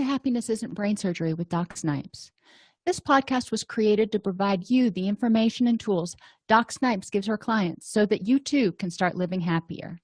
Happiness Isn't Brain Surgery with Doc Snipes. This podcast was created to provide you the information and tools Doc Snipes gives her clients so that you too can start living happier.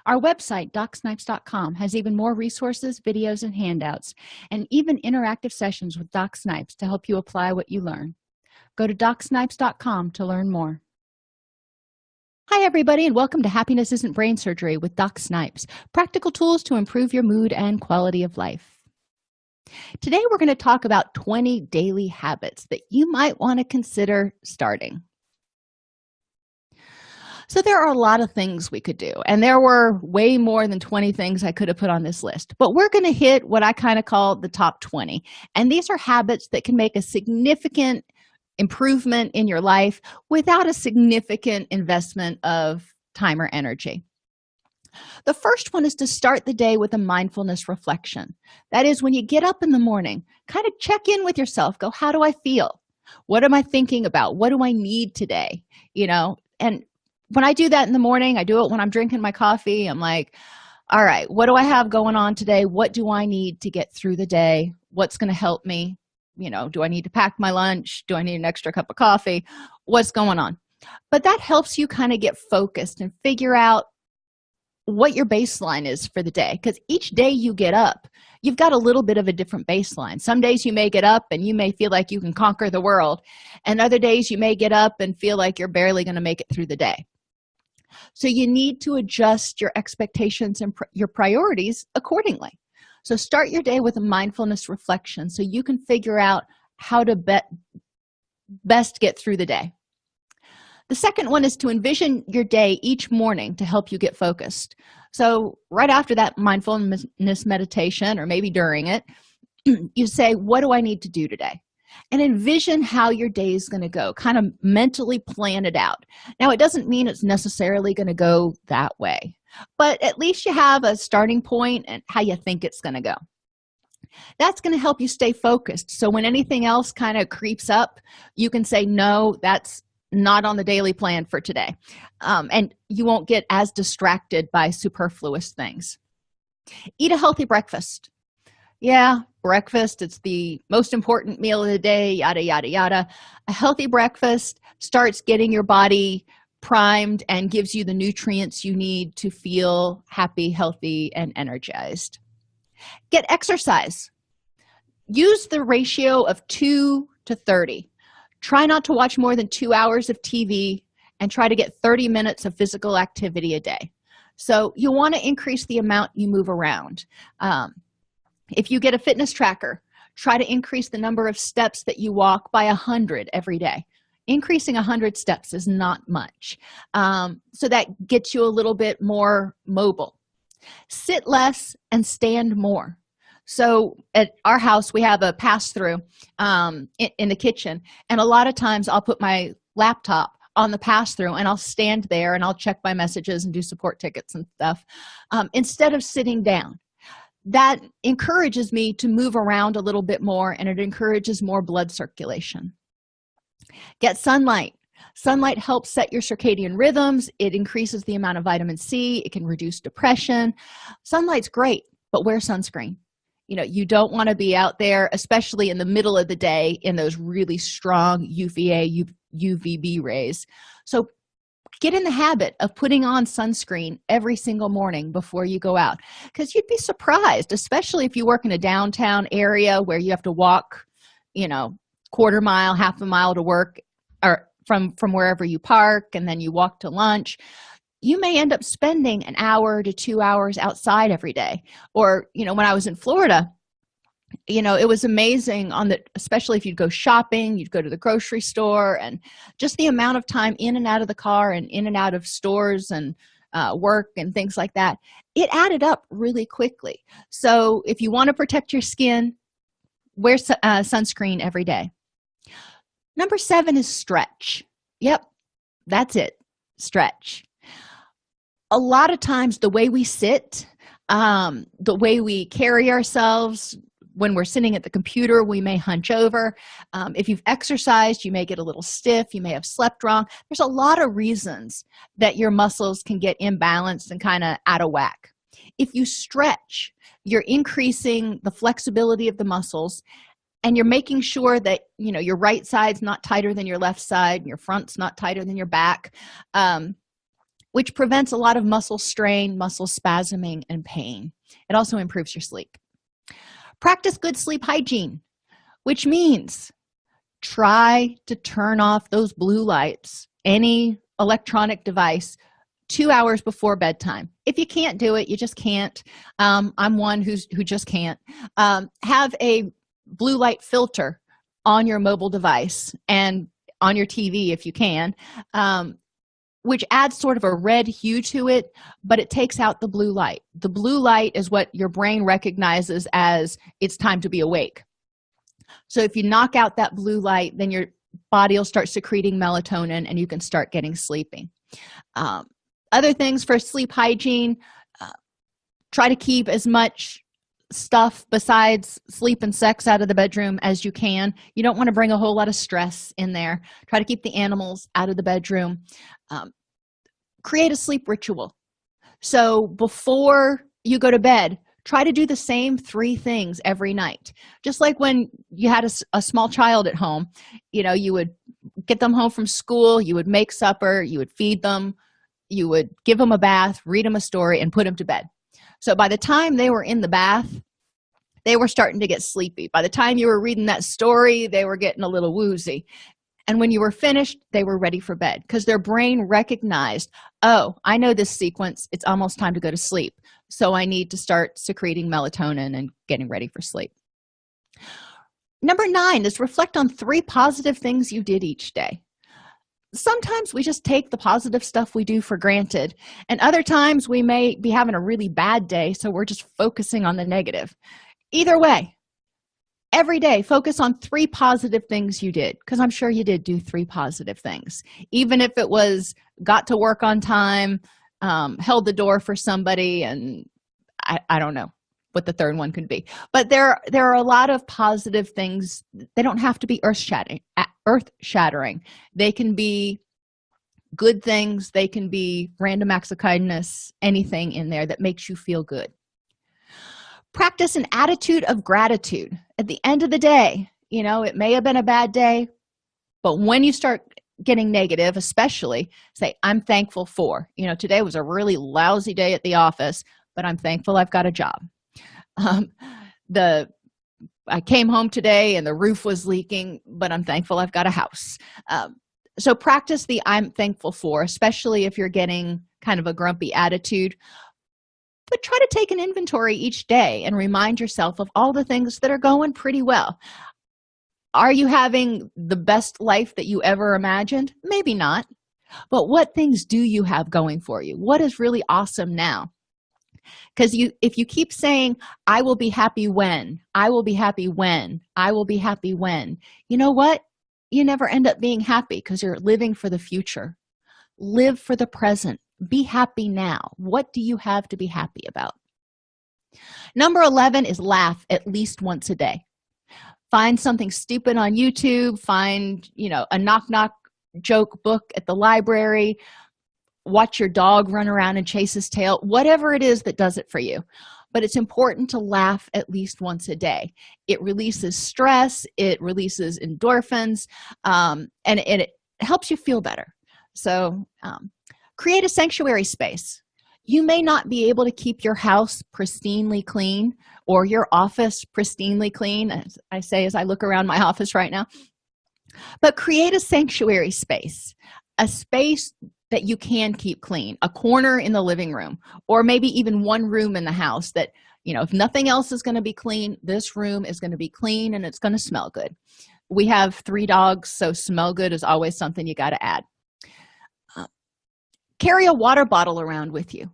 Our website, DocSnipes.com, has even more resources, videos, and handouts, and even interactive sessions with Doc Snipes to help you apply what you learn. Go to DocSnipes.com to learn more. Hi, everybody, and welcome to Happiness Isn't Brain Surgery with Doc Snipes, practical tools to improve your mood and quality of life. Today, we're going to talk about 20 daily habits that you might want to consider starting. So there are a lot of things we could do, and there were way more than 20 things I could have put on this list, but we're going to hit what I kind of call the top 20, and these are habits that can make a significant improvement in your life without a significant investment of time or energy. The first one is to start the day with a mindfulness reflection. That is, when you get up in the morning, kind of check in with yourself. Go, how do I feel? What am I thinking about? What do I need today? And when I do that in the morning, I do it when I'm drinking my coffee. I'm like, all right, what do I have going on today? What do I need to get through the day? What's going to help me? Do I need to pack my lunch? Do I need an extra cup of coffee? What's going on? But that helps you kind of get focused and figure out what your baseline is for the day, because each day you get up, you've got a little bit of a different baseline. Some days you may get up and you may feel like you can conquer the world, and other days you may get up and feel like you're barely going to make it through the day. So you need to adjust your expectations and your priorities accordingly. So start your day with a mindfulness reflection so you can figure out how to best get through the day. The second one is to envision your day each morning to help you get focused. So right after that mindfulness meditation, or maybe during it, you say, what do I need to do today? And envision how your day is going to go. Kind of mentally plan it out. Now, it doesn't mean it's necessarily going to go that way, but at least you have a starting point and how you think it's going to go. That's going to help you stay focused. So when anything else kind of creeps up, you can say, no, that's not on the daily plan for today. And you won't get as distracted by superfluous things. Eat a healthy breakfast. Yeah, breakfast, it's the most important meal of the day, yada, yada, yada. A healthy breakfast starts getting your body primed and gives you the nutrients you need to feel happy, healthy, and energized. Get exercise. Use the ratio of 2 to 30. Try not to watch more than 2 hours of TV and try to get 30 minutes of physical activity a day. So you want to increase the amount you move around. If you get a fitness tracker, try to increase the number of steps that you walk by 100 every day. Increasing 100 steps is not much. So that gets you a little bit more mobile. Sit less and stand more. So at our house, we have a pass-through in the kitchen, and a lot of times I'll put my laptop on the pass-through and I'll stand there and I'll check my messages and do support tickets and stuff instead of sitting down. That encourages me to move around a little bit more, and it encourages more blood circulation. Get sunlight. Sunlight helps set your circadian rhythms. It increases the amount of vitamin C. It can reduce depression. Sunlight's great, but wear sunscreen. You don't want to be out there, especially in the middle of the day, in those really strong UVA, UVB rays. So get in the habit of putting on sunscreen every single morning before you go out, because you'd be surprised, especially if you work in a downtown area where you have to walk, quarter mile, half a mile to work, or from wherever you park, and then you walk to lunch. You may end up spending an hour to 2 hours outside every day. Or, when I was in Florida, it was amazing especially if you'd go shopping, you'd go to the grocery store, and just the amount of time in and out of the car and in and out of stores and work and things like that, it added up really quickly. So if you want to protect your skin, wear sunscreen every day. Number 7 is stretch. Yep, that's it. Stretch. A lot of times the way we sit, the way we carry ourselves, when we're sitting at the computer, we may hunch over. If you've exercised, you may get a little stiff. You may have slept wrong. There's a lot of reasons that your muscles can get imbalanced and kind of out of whack. If you stretch, you're increasing the flexibility of the muscles, and you're making sure that your right side's not tighter than your left side, and your front's not tighter than your back, which prevents a lot of muscle strain, muscle spasming, and pain. It also improves your sleep. Practice good sleep hygiene, which means try to turn off those blue lights, any electronic device, 2 hours before bedtime. If you can't do it, you just can't. I'm one who just can't. Have a blue light filter on your mobile device and on your TV if you can, which adds sort of a red hue to it, but it takes out the blue light. The blue light is what your brain recognizes as it's time to be awake. So if you knock out that blue light, then your body will start secreting melatonin and you can start getting sleepy. Other things for sleep hygiene, try to keep as much stuff besides sleep and sex out of the bedroom as you can. You don't want to bring a whole lot of stress in there. Try to keep the animals out of the bedroom. Create a sleep ritual. So before you go to bed, try to do the same 3 things every night. Just like when you had a small child at home, you would get them home from school, you would make supper, you would feed them, you would give them a bath, read them a story, and put them to bed. So by the time they were in the bath, they were starting to get sleepy. By the time you were reading that story, they were getting a little woozy. And when you were finished, they were ready for bed because their brain recognized, oh, I know this sequence. It's almost time to go to sleep. So I need to start secreting melatonin and getting ready for sleep. Number 9 is reflect on 3 positive things you did each day. Sometimes we just take the positive stuff we do for granted, and other times we may be having a really bad day, so we're just focusing on the negative. Either way, every day focus on 3 positive things you did, because I'm sure you did do 3 positive things. Even if it was got to work on time, held the door for somebody, and I don't know what the third one could be. But there are a lot of positive things. They don't have to be earth-shattering. They can be good things. They can be random acts of kindness, anything in there that makes you feel good. Practice an attitude of gratitude. At the end of the day, it may have been a bad day, but when you start getting negative, especially, say, I'm thankful for, today was a really lousy day at the office, but I'm thankful I've got a job. I came home today and the roof was leaking, but I'm thankful I've got a house. So practice the I'm thankful for, especially if you're getting kind of a grumpy attitude. But try to take an inventory each day and remind yourself of all the things that are going pretty well. Are you having the best life that you ever imagined? Maybe not. But what things do you have going for you? What is really awesome now? Because if you keep saying, I will be happy when, I will be happy when, I will be happy when, you know what? You never end up being happy because you're living for the future. Live for the present. Be happy now. What do you have to be happy about? Number 11 is laugh at least once a day. Find something stupid on YouTube. Find, a knock-knock joke book at the library. Watch your dog run around and chase his tail. Whatever it is that does it for you. But it's important to laugh at least once a day. It releases stress. It releases endorphins. And it helps you feel better. So create a sanctuary space. You may not be able to keep your house pristinely clean or your office pristinely clean, as I say as I look around my office right now. But create a sanctuary space, a space that you can keep clean, a corner in the living room, or maybe even one room in the house that, if nothing else is going to be clean, this room is going to be clean and it's going to smell good. We have 3 dogs, so smell good is always something you got to add. Carry a water bottle around with you.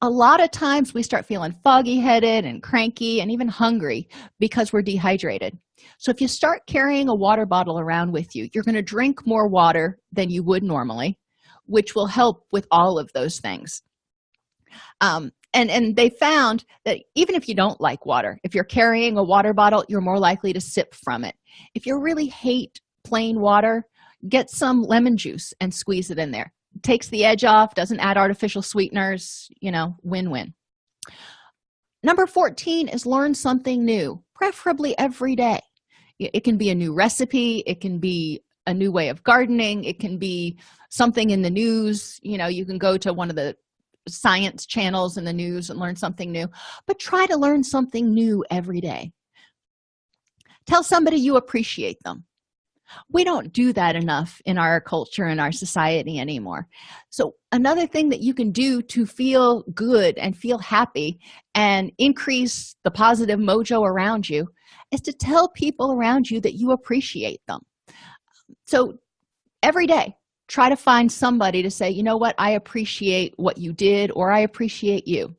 A lot of times we start feeling foggy-headed and cranky and even hungry because we're dehydrated. So if you start carrying a water bottle around with you, you're going to drink more water than you would normally, which will help with all of those things. And they found that even if you don't like water, if you're carrying a water bottle, you're more likely to sip from it. If you really hate plain water, get some lemon juice and squeeze it in there. Takes the edge off, doesn't add artificial sweeteners, win-win. Number 14 is learn something new, preferably every day. It can be a new recipe. It can be a new way of gardening. It can be something in the news. You can go to one of the science channels in the news and learn something new, but try to learn something new every day. Tell somebody you appreciate them. We don't do that enough in our culture and our society anymore. So another thing that you can do to feel good and feel happy and increase the positive mojo around you is to tell people around you that you appreciate them. So every day, try to find somebody to say, you know what, I appreciate what you did, or I appreciate you.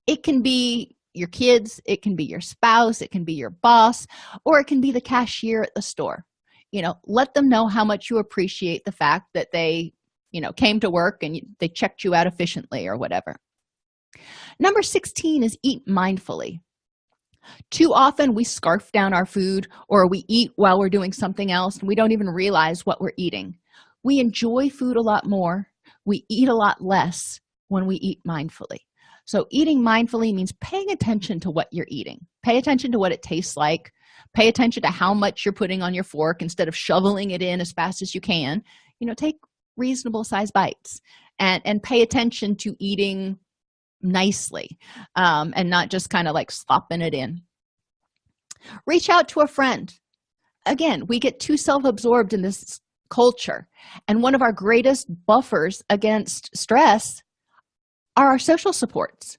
It can be your kids, it can be your spouse, it can be your boss, or it can be the cashier at the store. Let them know how much you appreciate the fact that they came to work and they checked you out efficiently or whatever. Number 16 is eat mindfully. Too often we scarf down our food, or we eat while we're doing something else and we don't even realize what we're eating. We enjoy food a lot more. We eat a lot less when we eat mindfully. So eating mindfully means paying attention to what you're eating. Pay attention to what it tastes like. Pay attention to how much you're putting on your fork instead of shoveling it in as fast as you can. Take reasonable size bites and pay attention to eating nicely, and not just kind of like slopping it in. Reach out to a friend. Again, we get too self-absorbed in this culture, and one of our greatest buffers against stress are our social supports.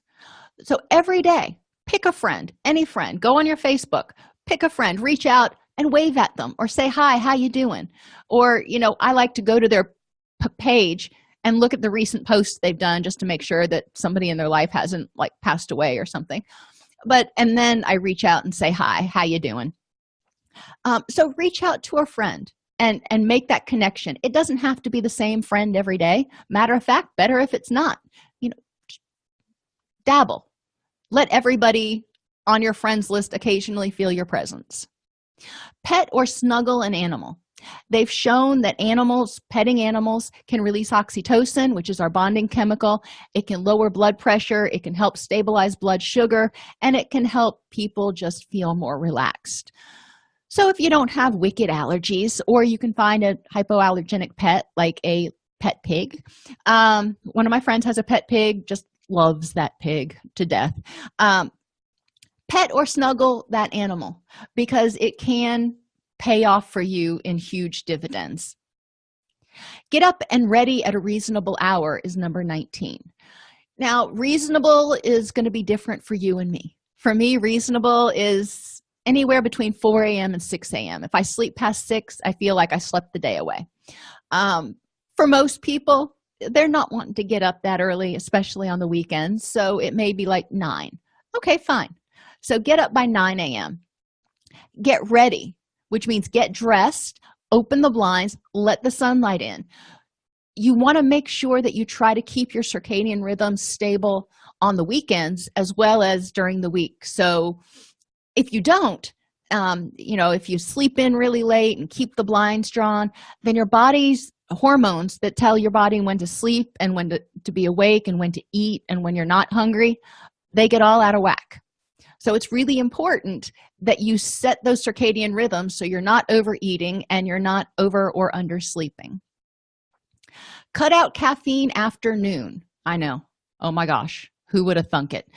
So every day, pick a friend, any friend, go on your Facebook, pick a friend, reach out and wave at them or say, hi, how you doing? Or, I like to go to their page and look at the recent posts they've done just to make sure that somebody in their life hasn't passed away or something. And then I reach out and say, hi, how you doing? So reach out to a friend and make that connection. It doesn't have to be the same friend every day. Matter of fact, better if it's not. Dabble. Let everybody on your friends list occasionally feel your presence. Pet or snuggle an animal. They've shown that petting animals can release oxytocin, which is our bonding chemical. It can lower blood pressure. It can help stabilize blood sugar, and it can help people just feel more relaxed. So if you don't have wicked allergies, or you can find a hypoallergenic pet like a pet pig. One of my friends has a pet pig, just loves that pig to death. Pet or snuggle that animal because it can pay off for you in huge dividends. Get up and ready at a reasonable hour is number 19. Now, reasonable is going to be different for you and me. For me, reasonable is anywhere between 4 a.m. and 6 a.m. If I sleep past 6, I feel like I slept the day away. For most people, they're not wanting to get up that early, especially on the weekends, so it may be like 9. Okay, fine. So get up by 9 a.m. Get ready, which means get dressed, open the blinds, let the sunlight in. You want to make sure that you try to keep your circadian rhythm stable on the weekends as well as during the week. So if you don't, if you sleep in really late and keep the blinds drawn, then your body's hormones that tell your body when to sleep and when to be awake and when to eat and when you're not hungry, they get all out of whack. So it's really important that you set those circadian rhythms so you're not overeating and you're not over or under sleeping. Cut out caffeine after noon. I know. Oh my gosh. Who would have thunk it?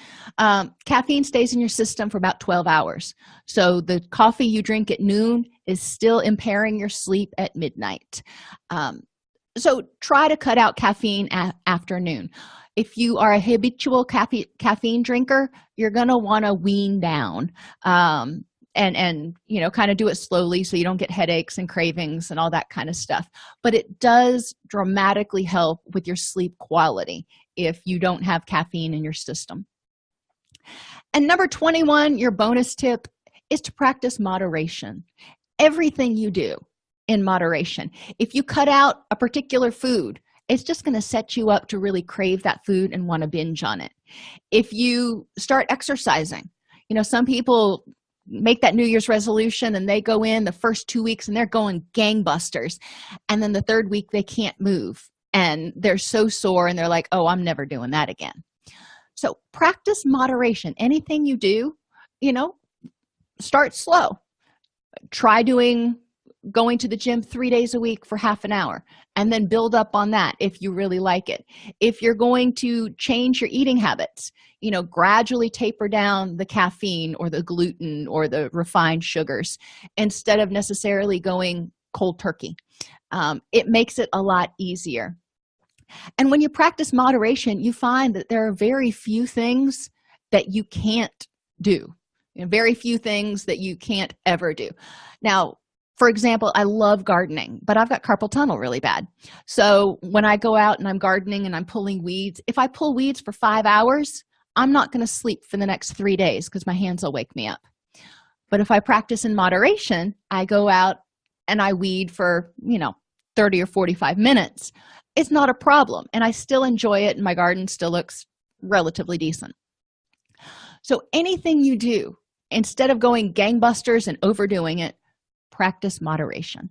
Caffeine stays in your system for about 12 hours. So the coffee you drink at noon is still impairing your sleep at midnight. So try to cut out caffeine after noon. If you are a habitual caffeine drinker, you're going to want to wean down and kind of do it slowly so you don't get headaches and cravings and all that kind of stuff. But it does dramatically help with your sleep quality if you don't have caffeine in your system. And number 21, your bonus tip is to practice moderation. Everything you do in moderation. If you cut out a particular food, it's just going to set you up to really crave that food and want to binge on it. If you start exercising, some people make that New Year's resolution and they go in the first 2 weeks and they're going gangbusters. And then the third week they can't move and they're so sore and they're like, oh, I'm never doing that again. So practice moderation. Anything you do, start slow. Try going to the gym 3 days a week for half an hour, and then build up on that if you really like it. If you're going to change your eating habits, gradually taper down the caffeine or the gluten or the refined sugars instead of necessarily going cold turkey. It makes it a lot easier. And when you practice moderation, you find that there are very few things that you can't do, very few things that you can't ever do. Now, for example, I love gardening, but I've got carpal tunnel really bad. So when I go out and I'm gardening and I'm pulling weeds, if I pull weeds for 5 hours, I'm not going to sleep for the next 3 days because my hands will wake me up. But if I practice in moderation, I go out and I weed for 30 or 45 minutes. It's not a problem, and I still enjoy it, and my garden still looks relatively decent. So anything you do, instead of going gangbusters and overdoing it, practice moderation.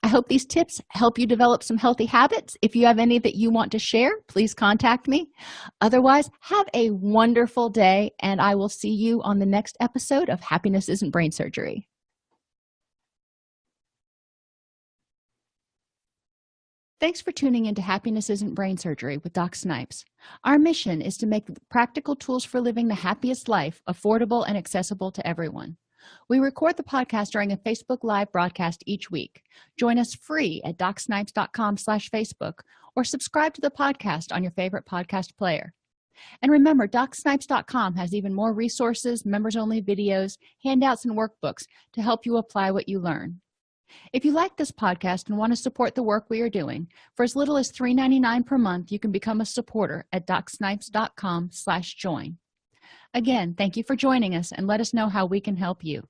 I hope these tips help you develop some healthy habits. If you have any that you want to share, please contact me. Otherwise, have a wonderful day, and I will see you on the next episode of Happiness Isn't Brain Surgery. Thanks for tuning into Happiness Isn't Brain Surgery with Doc Snipes. Our mission is to make practical tools for living the happiest life affordable and accessible to everyone. We record the podcast during a Facebook Live broadcast each week. Join us free at DocSnipes.com/Facebook or subscribe to the podcast on your favorite podcast player. And remember, DocSnipes.com has even more resources, members-only videos, handouts, and workbooks to help you apply what you learn. If you like this podcast and want to support the work we are doing, for as little as $3.99 per month, you can become a supporter at DocSnipes.com/join. Again, thank you for joining us, and let us know how we can help you.